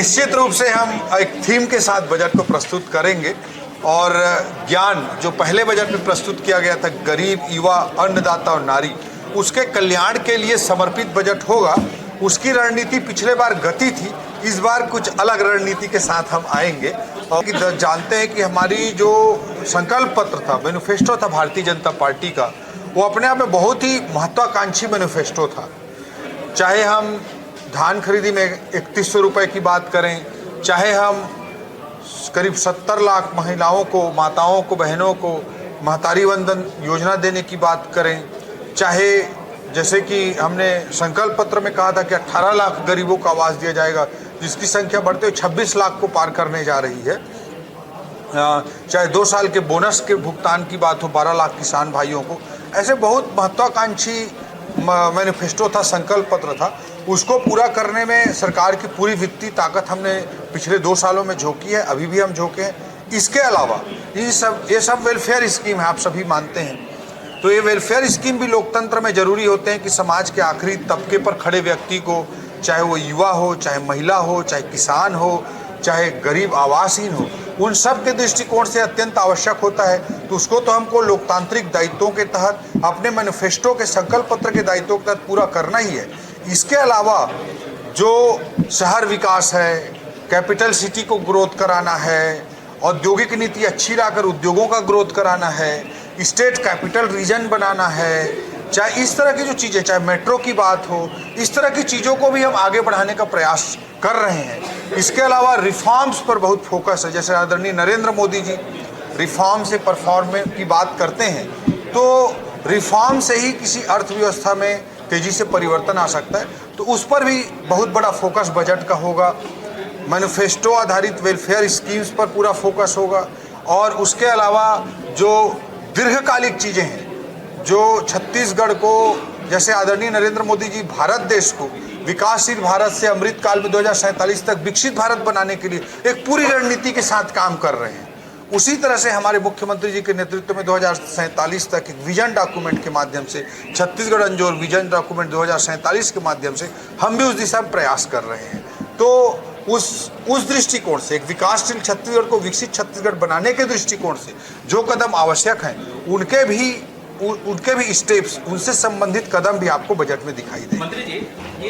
निश्चित रूप से हम एक थीम के साथ बजट को प्रस्तुत करेंगे और ज्ञान जो पहले बजट में प्रस्तुत किया गया था, गरीब, युवा, अन्नदाता और नारी, उसके कल्याण के लिए समर्पित बजट होगा। उसकी रणनीति पिछले बार गति थी, इस बार कुछ अलग रणनीति के साथ हम आएंगे। और जानते हैं कि हमारी जो संकल्प पत्र था, मैनिफेस्टो था भारतीय जनता पार्टी का, वो अपने आप में बहुत ही महत्वाकांक्षी मैनिफेस्टो था। चाहे हम धान खरीदी में 3100 रुपये की बात करें, चाहे हम करीब 70 लाख महिलाओं को, माताओं को, बहनों को महतारी वंदन योजना देने की बात करें, चाहे जैसे कि हमने संकल्प पत्र में कहा था कि 18 लाख गरीबों को आवास दिया जाएगा, जिसकी संख्या बढ़ते हुए 26 लाख को पार करने जा रही है, चाहे 2 साल के बोनस के भुगतान की बात हो 12 लाख किसान भाइयों को, ऐसे बहुत महत्वाकांक्षी मैनिफेस्टो था, संकल्प पत्र था। उसको पूरा करने में सरकार की पूरी वित्तीय ताकत हमने पिछले 2 सालों में झोंकी है, अभी भी हम झोंके हैं। इसके अलावा ये सब वेलफेयर स्कीम है, आप सभी मानते हैं। तो ये वेलफेयर स्कीम भी लोकतंत्र में जरूरी होते हैं कि समाज के आखिरी तबके पर खड़े व्यक्ति को, चाहे वो युवा हो, चाहे महिला हो, चाहे किसान हो, चाहे गरीब आवासहीन हो, उन सब के दृष्टिकोण से अत्यंत आवश्यक होता है। तो उसको तो हमको लोकतांत्रिक दायित्वों के तहत, अपने मैनिफेस्टो के संकल्प पत्र के दायित्वों के तहत पूरा करना ही है। इसके अलावा जो शहर विकास है, कैपिटल सिटी को ग्रोथ कराना है, औद्योगिक नीति अच्छी लाकर उद्योगों का ग्रोथ कराना है, स्टेट कैपिटल रीजन बनाना है, चाहे इस तरह की जो चीज़ें, चाहे मेट्रो की बात हो, इस तरह की चीज़ों को भी हम आगे बढ़ाने का प्रयास कर रहे हैं। इसके अलावा रिफॉर्म्स पर बहुत फोकस है। जैसे आदरणीय नरेंद्र मोदी जी रिफॉर्म से परफॉर्मेंस की बात करते हैं, तो रिफॉर्म से ही किसी अर्थव्यवस्था में तेज़ी से परिवर्तन आ सकता है। तो उस पर भी बहुत बड़ा फोकस बजट का होगा। मैनिफेस्टो आधारित वेलफेयर स्कीम्स पर पूरा फोकस होगा। और उसके अलावा जो दीर्घकालिक चीज़ें हैं, जो छत्तीसगढ़ को, जैसे आदरणीय नरेंद्र मोदी जी भारत देश को विकासशील भारत से अमृत काल में 2047 तक विकसित भारत बनाने के लिए एक पूरी रणनीति के साथ काम कर रहे हैं, उसी तरह से हमारे मुख्यमंत्री जी के नेतृत्व में 2047 तक एक विजन डॉक्यूमेंट के माध्यम से, छत्तीसगढ़ अंजोर विजन डॉक्यूमेंट 2047 के माध्यम से हम भी उस दिशा में प्रयास कर रहे हैं। तो उस दृष्टिकोण से, एक विकासशील छत्तीसगढ़ को विकसित छत्तीसगढ़ बनाने के दृष्टिकोण से जो कदम आवश्यक हैं, उनके भी स्टेप्स, उनसे संबंधित कदम भी आपको बजट में दिखाई देंगे।